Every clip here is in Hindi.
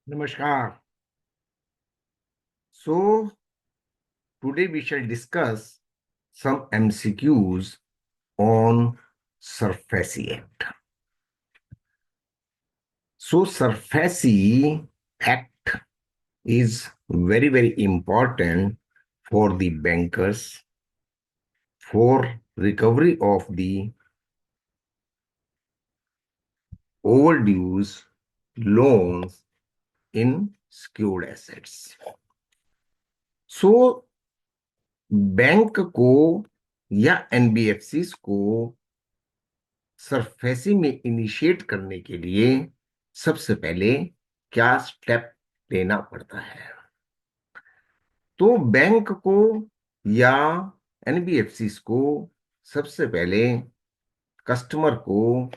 Namaskar. So, today we shall discuss some MCQs on SURFACE Act. So, SURFACE Act is very, very important for the bankers for recovery of the overdues loans in secured assets. So, bank को या एनबीएफसी को सरफेसी में इनिशिएट करने के लिए सबसे पहले क्या स्टेप लेना पड़ता है। तो बैंक को या एनबीएफसी को सबसे पहले कस्टमर को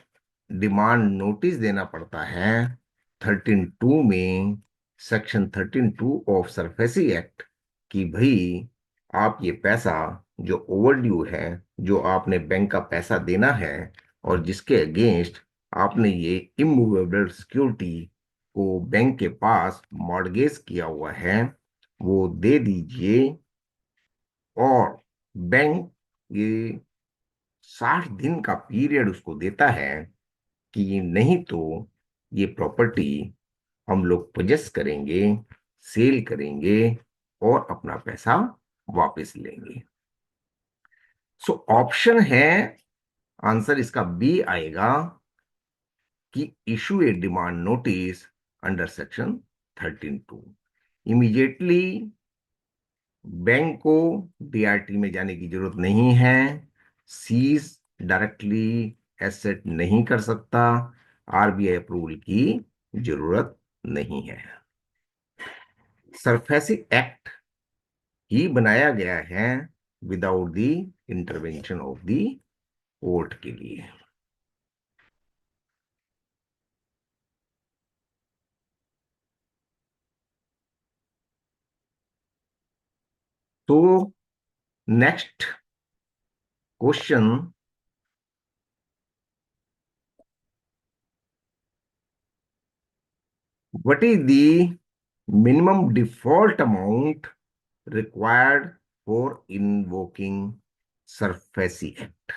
डिमांड नोटिस देना पड़ता है 13(2) में, सेक्शन 13(2) ऑफ सरफेसी एक्ट, कि भाई आप ये पैसा जो ओवरड्यू है, जो आपने बैंक का पैसा देना है और जिसके अगेंस्ट आपने ये इमूवेबल सिक्योरिटी को बैंक के पास मॉर्गेज किया हुआ है, वो दे दीजिए। और बैंक ये 60 दिन का पीरियड उसको देता है कि नहीं तो ये प्रॉपर्टी हम लोग पोजेस करेंगे, सेल करेंगे और अपना पैसा वापस लेंगे। सो ऑप्शन है, आंसर इसका बी आएगा कि इशू ए demand notice under section 13(2). Immediately bank को डीआरटी में जाने की जरूरत नहीं है, सीज डायरेक्टली एसेट नहीं कर सकता, आरबीआई अप्रूवल की जरूरत नहीं है। सरफेसी एक्ट ही बनाया गया है without the intervention of the court के लिए। तो next question, what is the minimum default amount required for invoking SARFAESI act.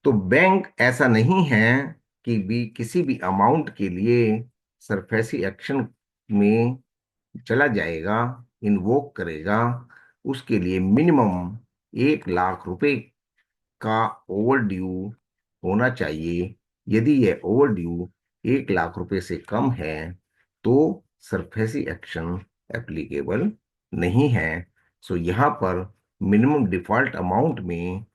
तो बैंक ऐसा नहीं है कि भी किसी भी अमाउंट के लिए सरफेसी एक्शन में चला जाएगा, इन्वोक करेगा। उसके लिए मिनिमम 1 लाख रुपए का ओवर ड्यू होना चाहिए। यदि यह ओवर ड्यू 1 लाख रुपए से कम है तो सरफेसी एक्शन एप्लीकेबल नहीं है। सो यहाँ पर मिनिमम डिफॉल्ट अमाउंट में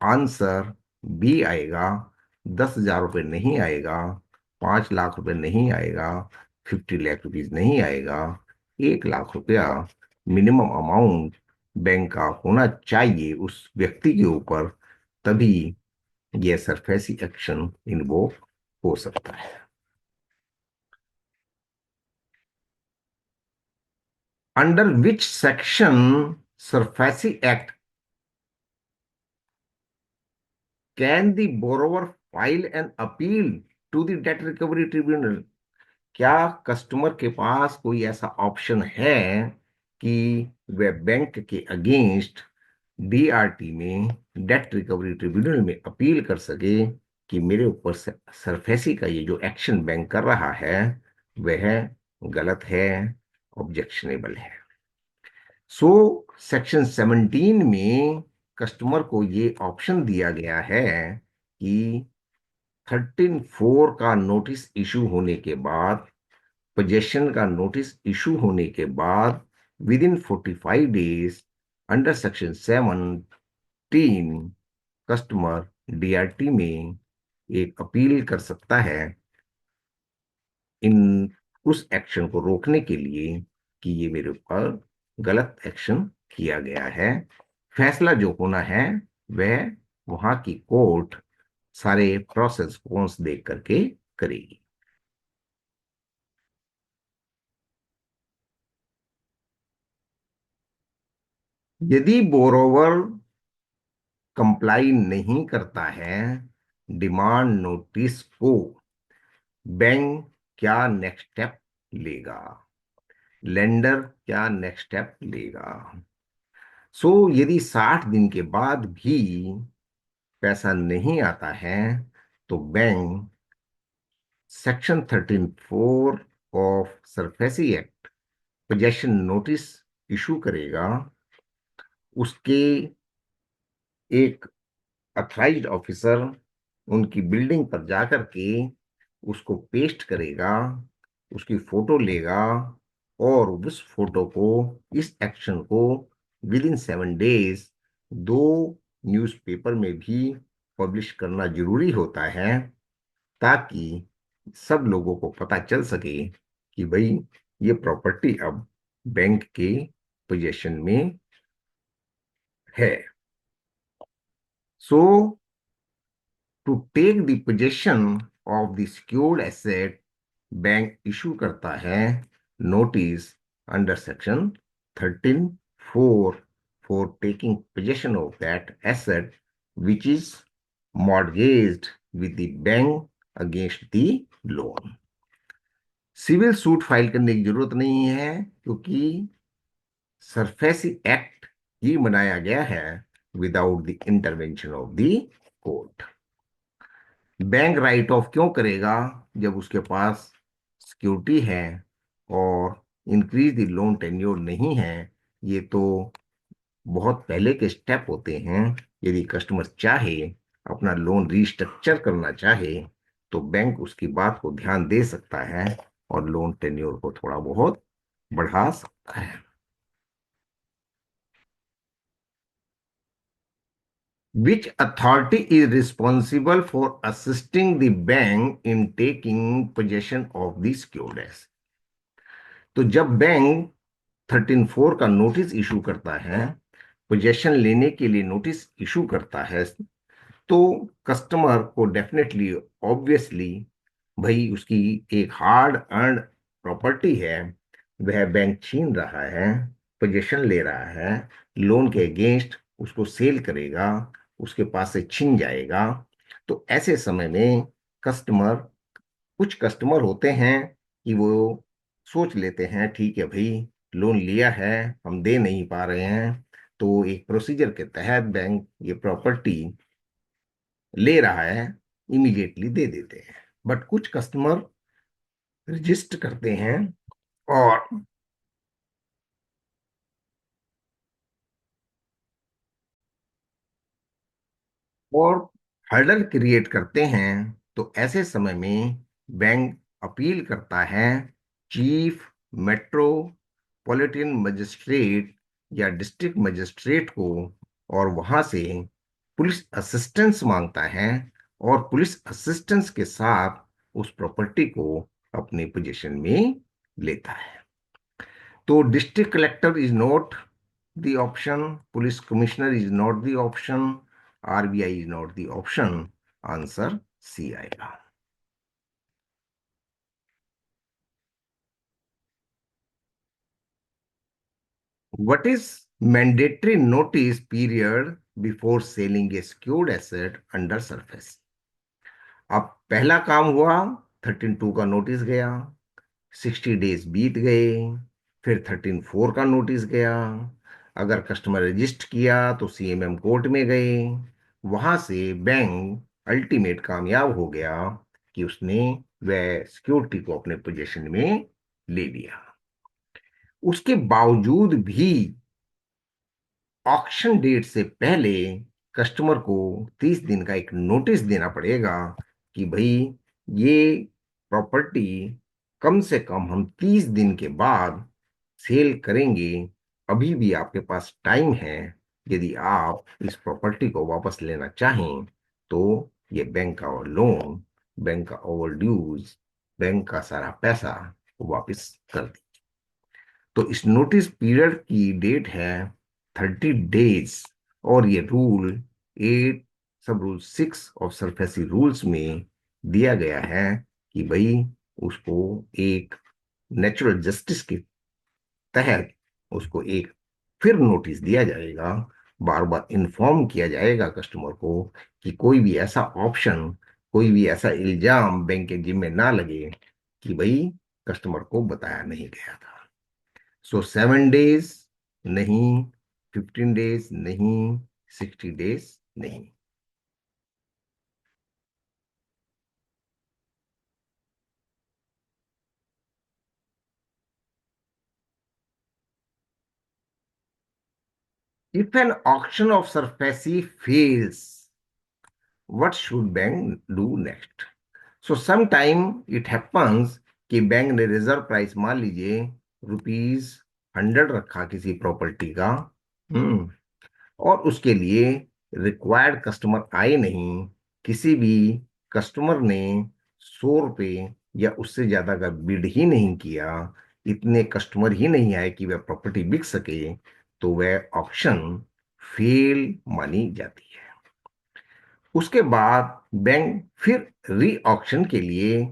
आंसर बी आएगा। 10,000 रुपये नहीं आएगा, 5 लाख रुपए नहीं आएगा, 50 लाख रुपीज नहीं आएगा। 1 लाख रुपया मिनिमम अमाउंट बैंक का होना चाहिए उस व्यक्ति के ऊपर, तभी यह सरफेसी एक्शन इन्वोक हो सकता है। Under which section SARFAESI act can the borrower file an appeal to the debt recovery tribunal. क्या कस्टमर के पास कोई ऐसा ऑप्शन है कि वह बैंक के अगेंस्ट डीआरटी में, डेट रिकवरी ट्रिब्यूनल में अपील कर सके कि मेरे ऊपर सरफेसी का ये जो एक्शन बैंक कर रहा है वह गलत है, ऑब्जेक्शनेबल है। सो सेक्शन 17 में कस्टमर को ये ऑप्शन दिया गया है कि 13(4) का नोटिस इशू होने के बाद, पोजेशन का नोटिस इशू होने के बाद, with in 45 days under section 17 customer DRT में एक अपील कर सकता है इन उस एक्शन को रोकने के लिए कि ये मेरे ऊपर गलत एक्शन किया गया है। फैसला जो होना है वह वहां की कोर्ट सारे प्रोसेस कौन देख करके करेगी। यदि बोरोवर कंप्लाई नहीं करता है डिमांड नोटिस को, बैंक क्या नेक्स्ट स्टेप लेगा, लेंडर क्या नेक्स्ट स्टेप लेगा। सो यदि 60 दिन के बाद भी पैसा नहीं आता है, तो bank section 13(4) of SARFAESI act possession notice issue करेगा। उसके एक अथराइज्ड ऑफिसर उनकी बिल्डिंग पर जाकर के उसको पेस्ट करेगा, उसकी फोटो लेगा, और उस फोटो को, इस एक्शन को विद इन 7 डेज दो न्यूज़पेपर में भी पब्लिश करना जरूरी होता है, ताकि सब लोगों को पता चल सके कि भाई ये प्रॉपर्टी अब बैंक के पोजीशन में है। So to take the possession of the secured asset, bank issue करता है notice under section 13(4) for taking possession of that asset which is mortgaged with the bank against the loan. Civil suit file करने की जरूरत नहीं है, क्योंकि सरफेसी एक्ट ही बनाया गया है without the intervention of the court. Bank right of क्यों करेगा जब उसके पास सिक्योरिटी है और इंक्रीज द लोन टेन्योर नहीं है। ये तो बहुत पहले के स्टेप होते हैं। यदि कस्टमर चाहे अपना लोन रीस्ट्रक्चर करना चाहे, तो बैंक उसकी बात को ध्यान दे सकता है और लोन टेन्योर को थोड़ा बहुत बढ़ा सकता है। Which authority is responsible for assisting the bank in taking possession of the secured asset? तो जब बैंक 13(4) का नोटिस इशू करता है, पोजेशन लेने के लिए नोटिस इशू करता है, तो कस्टमर को डेफिनेटली, ऑब्वियसली, भाई उसकी एक हार्ड अर्न प्रॉपर्टी है, वह बैंक छीन रहा है, पोजेशन ले रहा है, लोन के अगेंस्ट उसको सेल करेगा, उसके पास से छीन जाएगा। तो ऐसे समय में कस्टमर, कुछ कस्टमर होते हैं कि वो सोच लेते हैं ठीक है भाई, लोन लिया है, हम दे नहीं पा रहे हैं, तो एक प्रोसीजर के तहत बैंक ये प्रॉपर्टी ले रहा है, इमीडिएटली दे देते हैं। बट कुछ कस्टमर रजिस्ट करते हैं और और हर्डल क्रिएट करते हैं। तो ऐसे समय में बैंक अपील करता है चीफ मेट्रोपॉलिटन मजिस्ट्रेट या डिस्ट्रिक्ट मजिस्ट्रेट को, और वहां से पुलिस असिस्टेंस मांगता है, और पुलिस असिस्टेंस के साथ उस प्रॉपर्टी को अपने पोजीशन में लेता है। तो district collector is not the option, police commissioner is not the option, RBI is not the option, answer C आएगा। What is mandatory notice period before selling a secured asset under surface? अब पहला काम हुआ, 13(2) का नोटिस गया, 60 डेज बीत गए, फिर 13(4) का नोटिस गया। अगर कस्टमर रजिस्ट किया तो सीएमएम कोर्ट में गए, वहां से बैंक अल्टीमेट कामयाब हो गया कि उसने वह सिक्योरिटी को अपने पोजीशन में ले लिया। उसके बावजूद भी ऑक्शन डेट से पहले कस्टमर को 30 दिन का एक नोटिस देना पड़ेगा कि भाई ये प्रॉपर्टी कम से कम हम 30 दिन के बाद सेल करेंगे, अभी भी आपके पास टाइम है। यदि आप इस प्रॉपर्टी को वापस लेना चाहें, तो ये बैंक का लोन, बैंक का ओवर ड्यूज, बैंक का सारा पैसा वापस कर दें। तो इस नोटिस पीरियड की डेट है 30 डेज, और ये रूल 8 सब रूल 6 ऑफ सरफेसी रूल्स में दिया गया है कि भाई उसको एक नेचुरल जस्टिस के तहत उसको एक फिर नोटिस दिया जाएगा, बार बार इन्फॉर्म किया जाएगा कस्टमर को कि कोई भी ऐसा ऑप्शन, कोई भी ऐसा इल्जाम बैंक के जिम्मे ना लगे कि भाई कस्टमर को बताया नहीं गया था। सो 7 डेज नहीं, 15 डेज नहीं, 60 डेज नहीं। If an auction of SURFACE fails, what should bank do next? So sometime it happens कि बैंक ने रिजर्व प्राइस मान लीजिए ₹100 रखा किसी प्रॉपर्टी का। हम्म और उसके लिए रिक्वायर्ड कस्टमर आए नहीं। किसी भी कस्टमर ने ₹100 या उससे ज्यादा का बिड ही नहीं किया, इतने कस्टमर ही नहीं आए कि वह प्रॉपर्टी बिक सके, तो वह ऑक्शन फेल मानी जाती है। उसके बाद बैंक फिर री ऑक्शन के लिए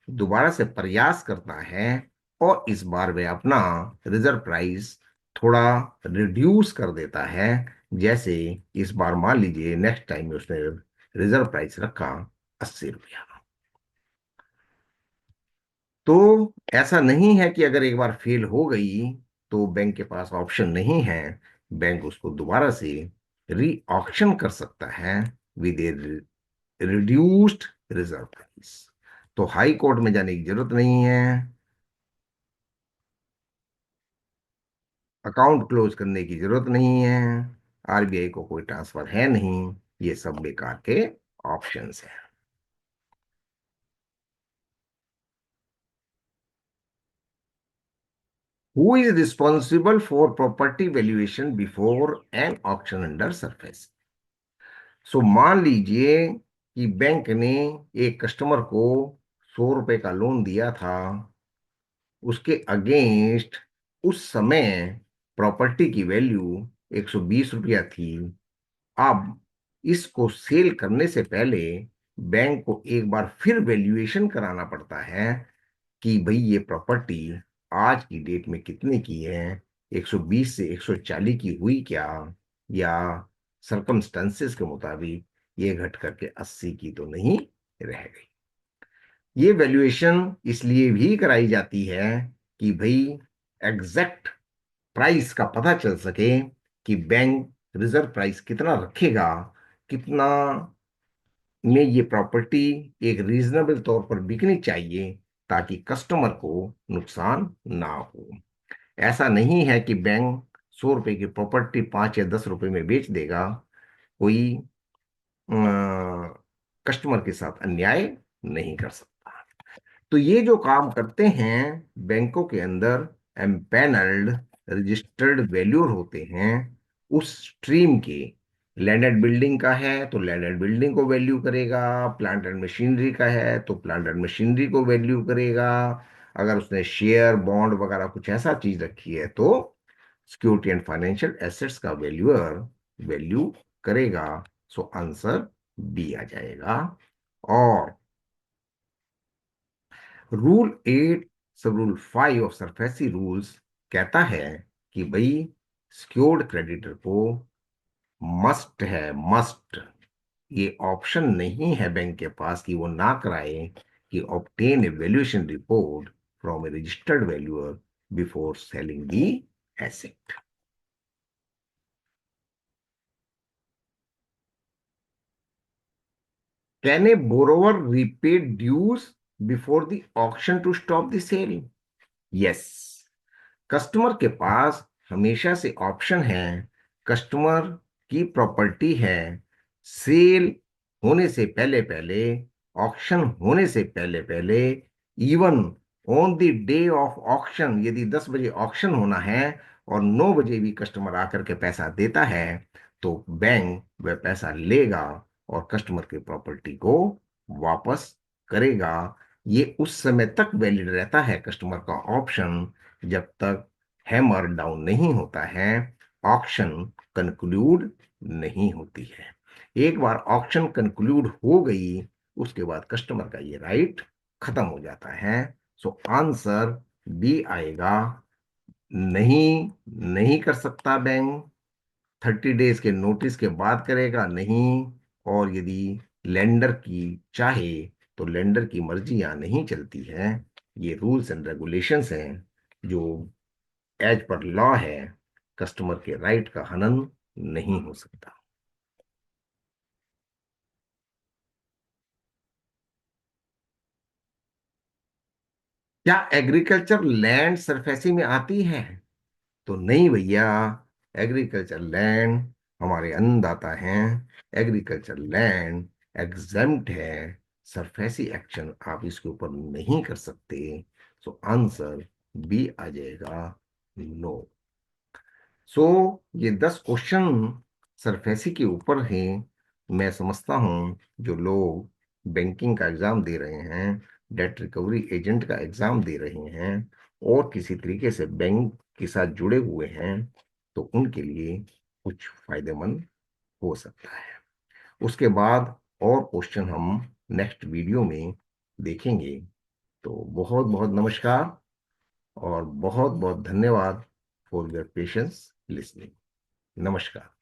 दोबारा से प्रयास करता है, और इस बार वह अपना रिजर्व प्राइस थोड़ा रिड्यूस कर देता है। जैसे इस बार मान लीजिए नेक्स्ट टाइम में उसने रिजर्व प्राइस रखा ₹80। तो ऐसा नहीं है कि अगर एक बार फेल हो गई तो बैंक के पास ऑप्शन नहीं है। बैंक उसको दोबारा से री ऑक्शन कर सकता है with A reduced reserve price. तो हाई कोर्ट में जाने की जरूरत नहीं है, अकाउंट क्लोज करने की जरूरत नहीं है, आरबीआई को कोई ट्रांसफर है नहीं। ये सब बेकार के ऑप्शंस हैं। Who is responsible for property valuation before an auction under SARFAESI? So मान लीजिए कि बैंक ने एक कस्टमर को ₹100 का लोन दिया था। उसके अगेंस्ट उस समय प्रॉपर्टी की वैल्यू ₹120 थी। अब इसको सेल करने से पहले बैंक को एक बार फिर वैल्यूएशन कराना पड़ता है कि भाई ये प्रॉपर्टी आज की डेट में कितने की है, 120 से 140 की हुई क्या, या सरकमस्टेंसेस के मुताबिक ये घट करके 80 की तो नहीं रह गई। ये वैल्यूएशन इसलिए भी कराई जाती है कि भाई एग्जैक्ट प्राइस का पता चल सके कि बैंक रिजर्व प्राइस कितना रखेगा, कितना में ये प्रॉपर्टी एक रीजनेबल तौर पर बिकनी चाहिए, ताकि कस्टमर को नुकसान ना हो। ऐसा नहीं है कि बैंक ₹100 की प्रॉपर्टी 5 या 10 रुपए में बेच देगा। कोई कस्टमर के साथ अन्याय नहीं कर सकता। तो ये जो काम करते हैं बैंकों के अंदर एम्पैनल्ड रजिस्टर्ड वैल्यूर होते हैं उस स्ट्रीम के। लैंड एंड बिल्डिंग का है तो लैंड एंड बिल्डिंग को वैल्यू करेगा, प्लांट एंड मशीनरी का है तो प्लांट एंड मशीनरी को वैल्यू करेगा। अगर उसने शेयर बॉन्ड वगैरह कुछ ऐसा चीज रखी है तो सिक्योरिटी एंड फाइनेंशियल एसेट्स का वैल्यूअर वैल्यू करेगा। सो आंसर बी आ जाएगा। और रूल 8 सब रूल 5 ऑफ सरफेसी रूल्स कहता है कि भाई सिक्योर्ड क्रेडिटर को मस्ट है, मस्ट, ये ऑप्शन नहीं है बैंक के पास कि वो ना कराए कि obtain a valuation report from a registered valuer before selling the asset. Can a borrower repay dues before the auction to stop the sale? Yes, customer के पास हमेशा से ऑप्शन है। कस्टमर की प्रॉपर्टी है, सेल होने से पहले पहले, ऑक्शन होने से पहले पहले, even on the day of auction, यदि 10 बजे ऑक्शन होना है और 9 बजे भी कस्टमर आकर के पैसा देता है, तो बैंक वह पैसा लेगा और कस्टमर की प्रॉपर्टी को वापस करेगा। ये उस समय तक वैलिड रहता है कस्टमर का ऑप्शन जब तक हैमर डाउन नहीं होता है, ऑक्शन कंक्लूड नहीं होती है। एक बार ऑक्शन कंक्लूड हो गई उसके बाद कस्टमर का ये राइट खत्म हो जाता है। सो आंसर बी आएगा। नहीं, नहीं कर सकता बैंक। 30 डेज के नोटिस के बाद करेगा नहीं। और यदि लेंडर की चाहे तो लेंडर की मर्जी यहाँ नहीं चलती है, ये रूल्स एंड रेगुलेशंस हैं जो एज पर लॉ है, कस्टमर के राइट का हनन नहीं हो सकता। क्या एग्रीकल्चर लैंड सरफेसी में आती है? तो नहीं भैया, एग्रीकल्चर लैंड हमारे अन्नदाता हैं, एग्रीकल्चर लैंड एग्जेम्प्ट है, सरफेसी एक्शन आप इसके ऊपर नहीं कर सकते। सो आंसर बी आ जाएगा, नो। सो ये 10 क्वेश्चन सरफेसी के ऊपर हैं। मैं समझता हूँ जो लोग बैंकिंग का एग्जाम दे रहे हैं, डेट रिकवरी एजेंट का एग्जाम दे रहे हैं, और किसी तरीके से बैंक के साथ जुड़े हुए हैं, तो उनके लिए कुछ फायदेमंद हो सकता है। उसके बाद और क्वेश्चन हम नेक्स्ट वीडियो में देखेंगे। तो बहुत बहुत नमस्कार और बहुत बहुत धन्यवाद फॉर योर पेशेंस लिसनिंग। नमस्कार।